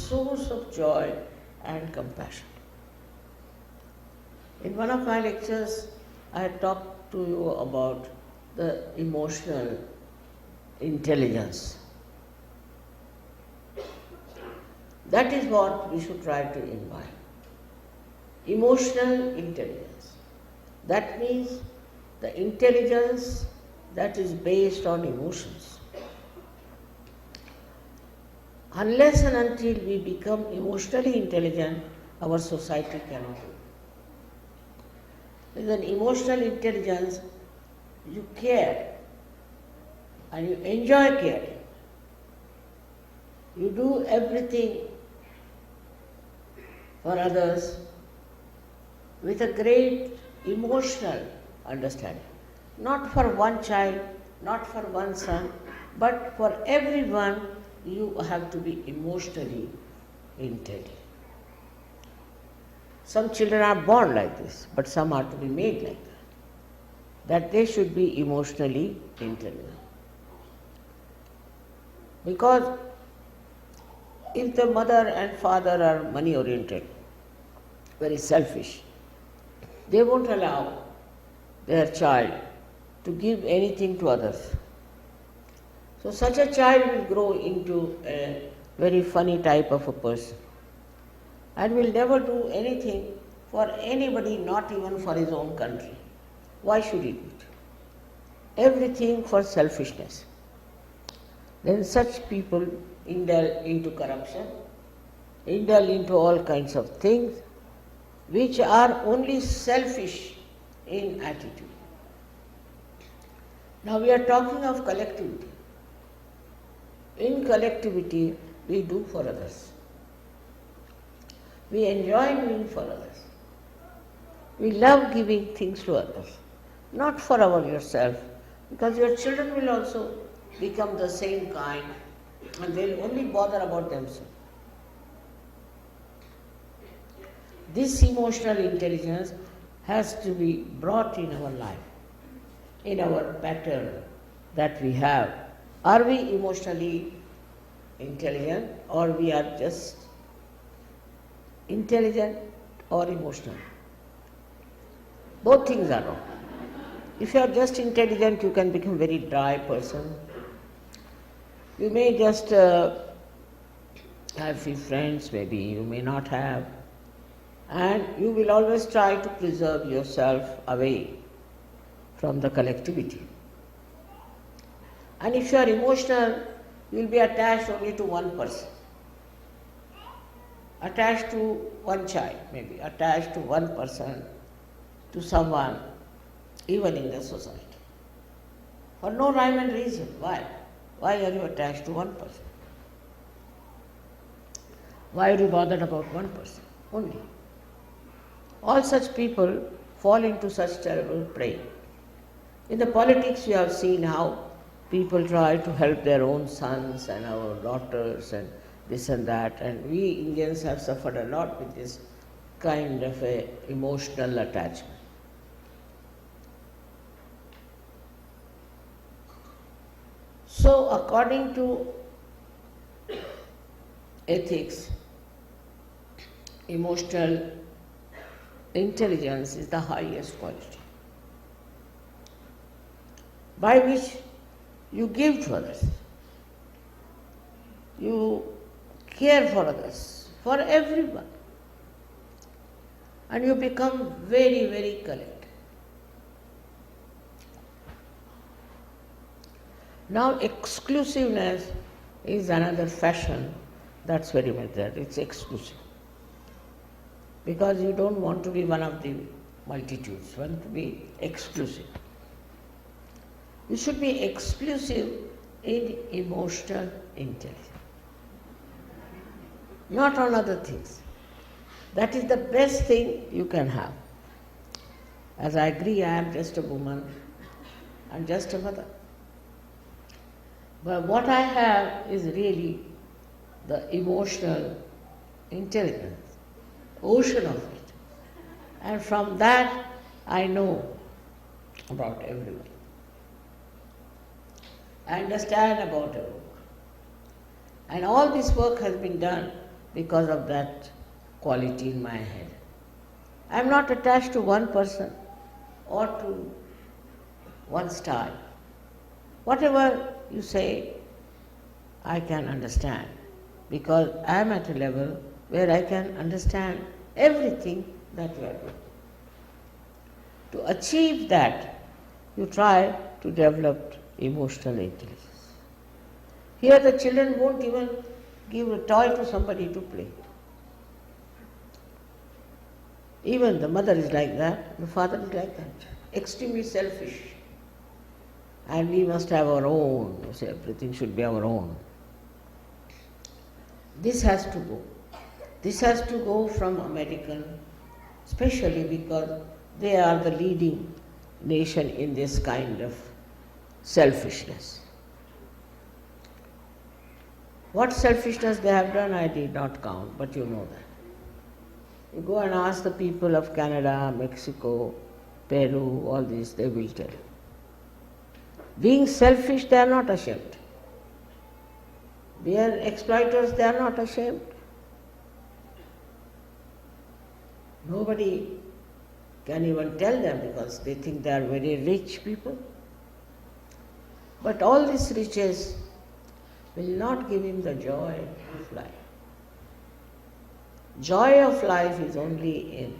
source of joy and compassion. In one of my lectures, I had talked to you about the emotional intelligence. That is what we should try to imbibe. Emotional intelligence. That means the intelligence that is based on emotions. Unless and until we become emotionally intelligent, our society cannot do. With an emotional intelligence, you care and you enjoy caring. You do everything for others with a great emotional understanding. Not for one child, not for one son, but for everyone you have to be emotionally intelligent. Some children are born like this, but some are to be made like that. That they should be emotionally intelligent. Because if the mother and father are money oriented, very selfish, they won't allow their child to give anything to others. So such a child will grow into a very funny type of a person and will never do anything for anybody, not even for his own country. Why should he do it? Everything for selfishness. Then such people indulge into corruption, indulge into all kinds of things which are only selfish in attitude. Now we are talking of collectivity. In collectivity, we do for others. We enjoy doing for others. We love giving things to others, not for yourself, because your children will also become the same kind and they'll only bother about themselves. This emotional intelligence has to be brought in our life, in our pattern that we have. Are we emotionally intelligent, or we are just intelligent or emotional? Both things are wrong. If you are just intelligent, you can become a very dry person. You may just have few friends, maybe you may not have, and you will always try to preserve yourself away from the collectivity. And if you are emotional, you will be attached only to one person, attached to one child, maybe attached to one person, to someone, even in the society, for no rhyme and reason. Why? Why are you attached to one person? Why are you bothered about one person only? All such people fall into such terrible prey. In the politics, we have seen how people try to help their own sons and our daughters and this and that, and we Indians have suffered a lot with this kind of a emotional attachment. So according to ethics, emotional intelligence is the highest quality by which you give to others, you care for others, for everyone, and you become very, very collected. Now exclusiveness is another fashion that's very much there. It's exclusive. Because you don't want to be one of the multitudes, you want to be exclusive. You should be exclusive in emotional intelligence, not on other things. That is the best thing you can have. As I agree, I am just a woman, I'm just a mother. But what I have is really the emotional intelligence, ocean of it. And from that, I know about everyone. I understand about everyone. And all this work has been done because of that quality in my head. I am not attached to one person or to one style. Whatever you say, I can understand, because I am at a level where I can understand everything that you are doing. To achieve that, you try to develop emotional intelligence. Here the children won't even give a toy to somebody to play. Even the mother is like that, the father is like that, extremely selfish. And we must have our own, so everything should be our own. This has to go. This has to go from American, especially because they are the leading nation in this kind of selfishness. What selfishness they have done, I did not count, but you know that. You go and ask the people of Canada, Mexico, Peru, all these, they will tell you. Being selfish, they are not ashamed. Being exploiters, they are not ashamed. Nobody can even tell them because they think they are very rich people. But all these riches will not give him the joy of life. Joy of life is only in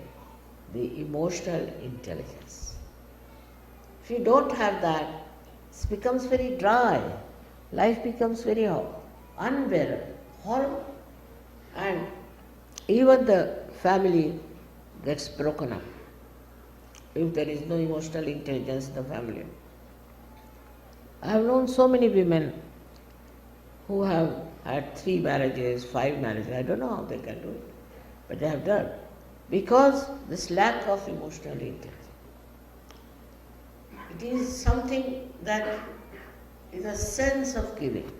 the emotional intelligence. If you don't have that, it becomes very dry. Life becomes very unbearable, horrible. And even the family gets broken up if there is no emotional intelligence in the family. I have known so many women who have had 3 marriages, 5 marriages. I don't know how they can do it, but they have done. Because this lack of emotional intelligence. It is something that is a sense of giving.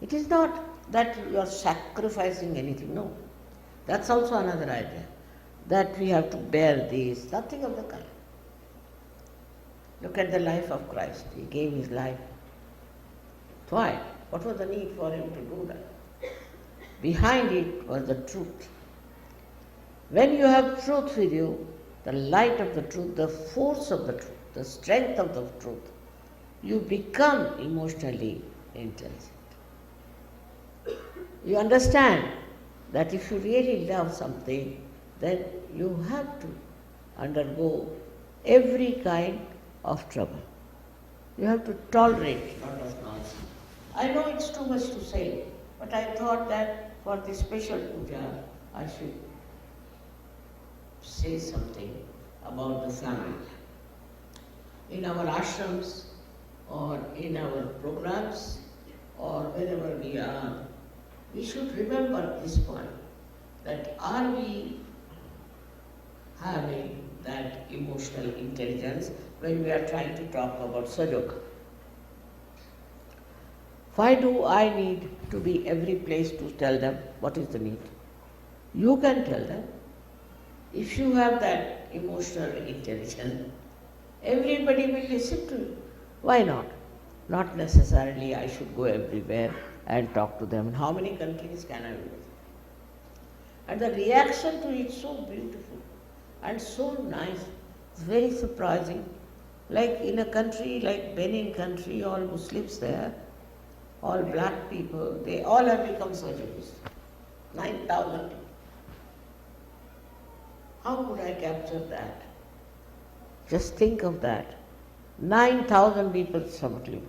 It is not that you are sacrificing anything, no. That's also another idea, that we have to bear these, nothing of the kind. Look at the life of Christ. He gave his life. Why? What was the need for him to do that? Behind it was the truth. When you have truth with you, the light of the truth, the force of the truth, the strength of the truth, you become emotionally intelligent. You understand that if you really love something, then you have to undergo every kind of trouble. You have to tolerate a lot of nonsense. I know it's too much to say, but I thought that for this special puja, I should say something about the family. In our ashrams or in our programs or wherever we are, we should remember this point, that are we having that emotional intelligence when we are trying to talk about Sajoka? Why do I need to be every place to tell them what is the need? You can tell them. If you have that emotional intelligence, everybody will listen to you. Why not? Not necessarily I should go everywhere and talk to them. In how many countries can I visit? And the reaction to it is so beautiful and so nice. It's very surprising. Like in a country like Benin country, all Muslims there, all black people, they all have become surgeons. 9,000 people. How could I capture that? Just think of that. 9,000 people suddenly.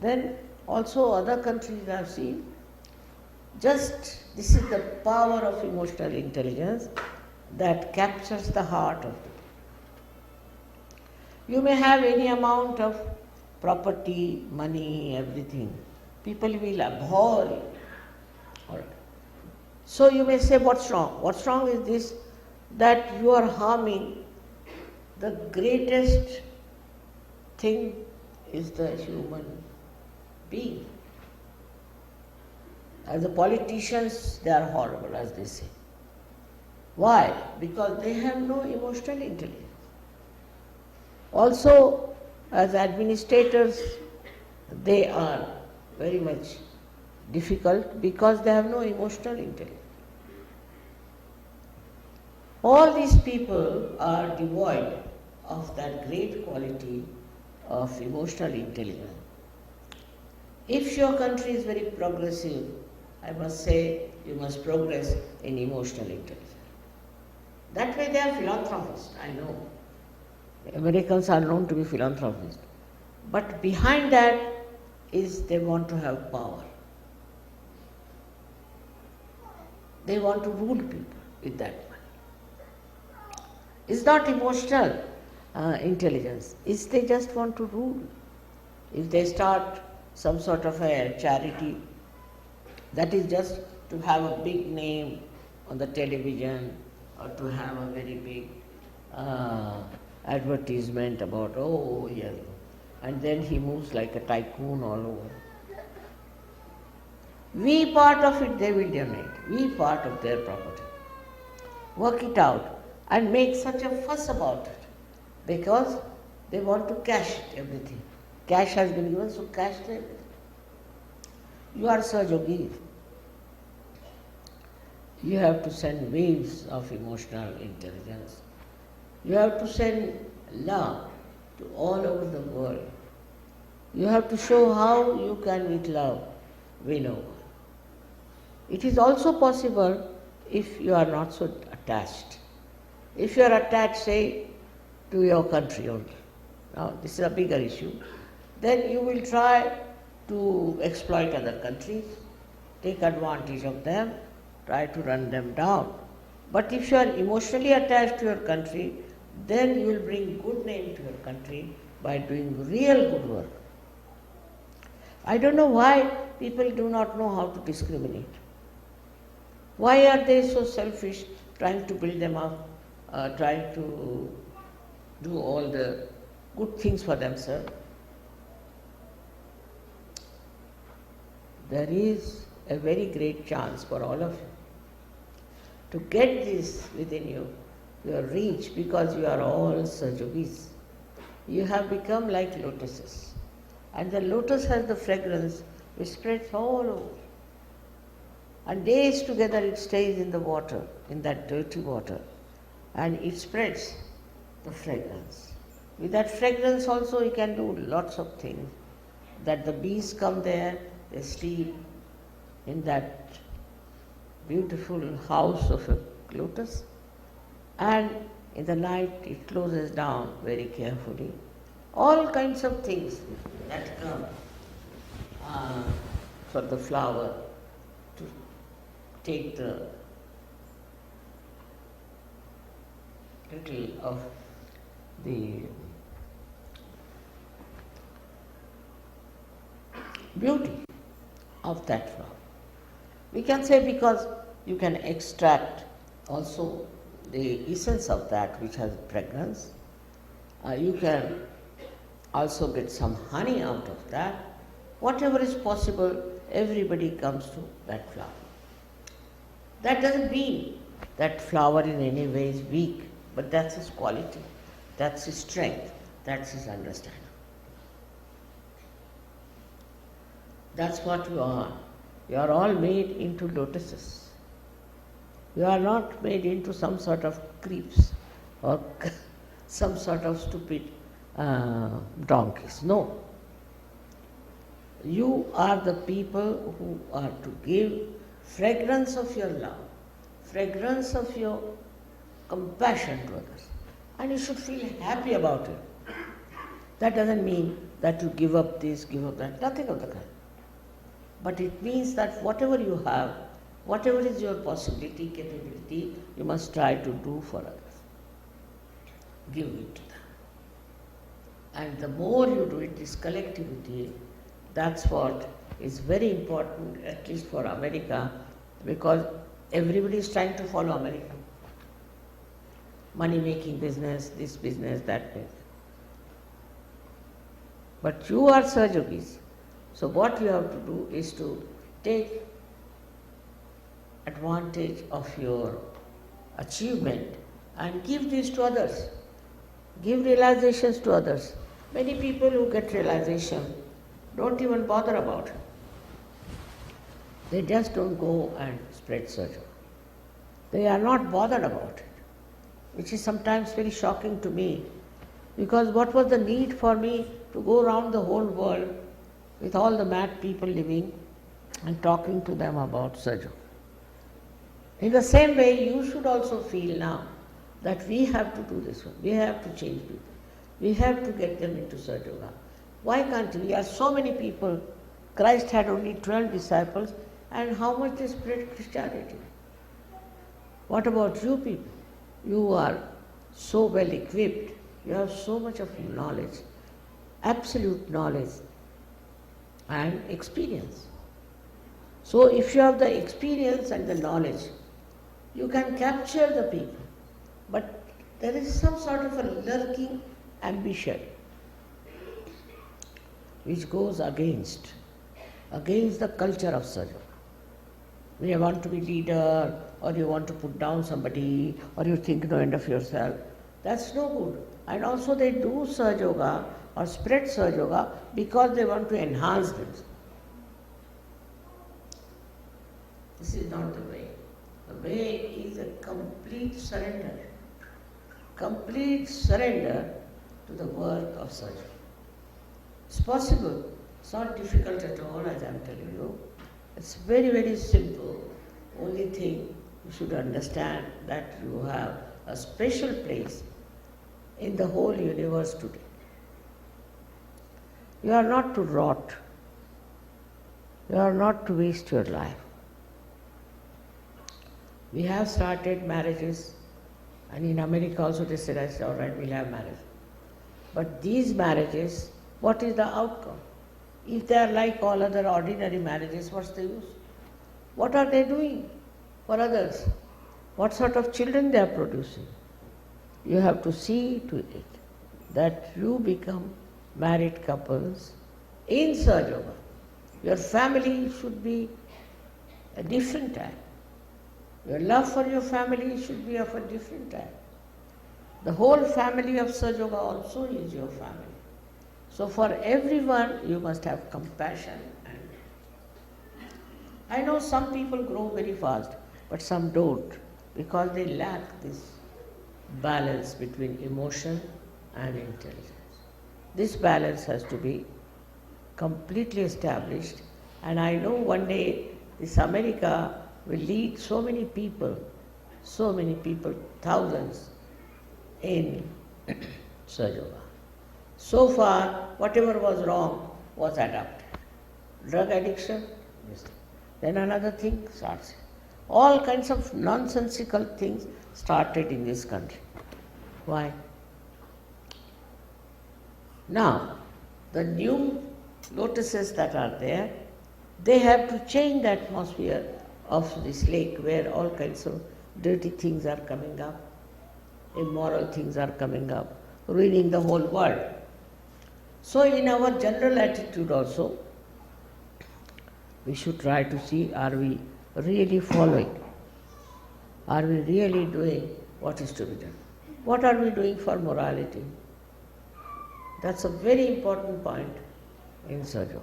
Then also other countries I've seen. Just this is the power of emotional intelligence that captures the heart of people. You may have any amount of property, money, everything. People will abhor you. All right. So you may say, what's wrong? What's wrong is this, that you are harming the greatest thing is the human being. As the politicians, they are horrible, as they say. Why? Because they have no emotional intelligence. Also, as administrators, they are very much difficult because they have no emotional intelligence. All these people are devoid of that great quality of emotional intelligence. If your country is very progressive, I must say you must progress in emotional intelligence. That way they are philanthropists, I know. The Americans are known to be philanthropists. But behind that is they want to have power. They want to rule people with that money. It's not emotional intelligence, it's they just want to rule. If they start some sort of a charity, that is just to have a big name on the television or to have a very big advertisement about, oh yes, and then he moves like a tycoon all over. We part of it they will donate, we part of their property. Work it out and make such a fuss about it because they want to cash it, everything. Cash has been given, so cash everything. You are Sahajogis. You have to send waves of emotional intelligence. You have to send love to all over the world. You have to show how you can with love win over. It is also possible if you are not so attached. If you are attached, say, to your country only, now this is a bigger issue, then you will try to exploit other countries, take advantage of them, try to run them down. But if you are emotionally attached to your country, then you will bring good name to your country by doing real good work. I don't know why people do not know how to discriminate. Why are they so selfish, trying to build them up, trying to do all the good things for themselves? There is a very great chance for all of you to get this within you, your reach, because you are all Sahajogis. You have become like lotuses. And the lotus has the fragrance which spreads all over. And days together it stays in the water, in that dirty water, and it spreads the fragrance. With that fragrance also you can do lots of things. That the bees come there, they sleep in that beautiful house of a lotus, and in the night it closes down very carefully. All kinds of things that come for the flower to take the little of the beauty of that flower. We can say because you can extract also the essence of that which has fragrance. You can also get some honey out of that. Whatever is possible, everybody comes to that flower. That doesn't mean that flower in any way is weak, but that's his quality, that's his strength, that's his understanding. That's what you are. You are all made into lotuses. You are not made into some sort of creeps or some sort of stupid donkeys. No. You are the people who are to give fragrance of your love, fragrance of your compassion to others. And you should feel happy about it. That doesn't mean that you give up this, give up that, nothing of the kind. But it means that whatever you have, whatever is your possibility, capability, you must try to do for others. Give it to them. And the more you do it, this collectivity, that's what is very important, at least for America, because everybody is trying to follow America. Money making business, this business, that business. But you are Sahajogis. So what you have to do is to take advantage of your achievement and give this to others. Give realizations to others. Many people who get realization don't even bother about it. They just don't go and spread Sahaja. They are not bothered about it, which is sometimes very shocking to me, because what was the need for me to go around the whole world with all the mad people living and talking to them about Sahaja? In the same way, you should also feel now that we have to do this one. We have to change people. We have to get them into Sahaja. Why can't we? We are so many people. Christ had only 12 disciples, and how much they spread Christianity? What about you people? You are so well equipped. You have so much of knowledge, absolute knowledge and experience. So if you have the experience and the knowledge, you can capture the people. But there is some sort of a lurking ambition which goes against the culture of Sahaja. When you want to be leader, or you want to put down somebody, or you think no end of yourself, that's no good. And also they do Sahaja Yoga or spread Sahaja Yoga because they want to enhance themselves. This is not the way. The way is a complete surrender to the work of Sahaja. It's possible. It's not difficult at all, as I'm telling you. It's very, very simple. Only thing you should understand that you have a special place in the whole universe today. You are not to rot. You are not to waste your life. We have started marriages, and in America also they said, I said, all right, we'll have marriage. But these marriages, what is the outcome? If they are like all other ordinary marriages, what's the use? What are they doing for others? What sort of children they are producing? You have to see to it that you become married couples in Sahaja Yoga. Your family should be a different type. Your love for your family should be of a different type. The whole family of Sahaja Yoga also is your family. So for everyone you must have compassion. And I know some people grow very fast, but some don't, because they lack this balance between emotion and intelligence. This balance has to be completely established, and I know one day this America will lead so many people, thousands, in Sahaja Yoga. So far, whatever was wrong was adopted. Drug addiction, yes. Then another thing starts. All kinds of nonsensical things started in this country. Why? Now, the new lotuses that are there, they have to change the atmosphere of this lake where all kinds of dirty things are coming up, immoral things are coming up, ruining the whole world. So in our general attitude also, we should try to see, are we really following? Are we really doing what is to be done? What are we doing for morality? That's a very important point in Sahaja Yoga.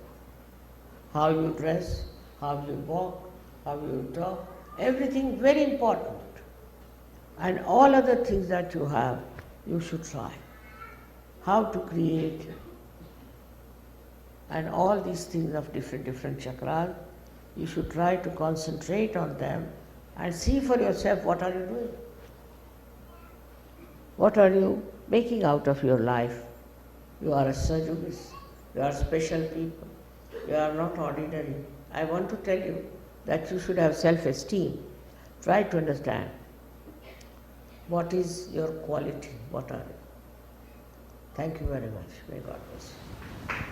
How you dress, how you walk, how you talk, everything very important. And all other things that you have, you should try. How to create, and all these things of different chakras, you should try to concentrate on them and see for yourself what are you doing. What are you making out of your life? You are a Sahajogis, you are special people, you are not ordinary. I want to tell you that you should have self-esteem. Try to understand what is your quality, what are you. Thank you very much. May God bless you.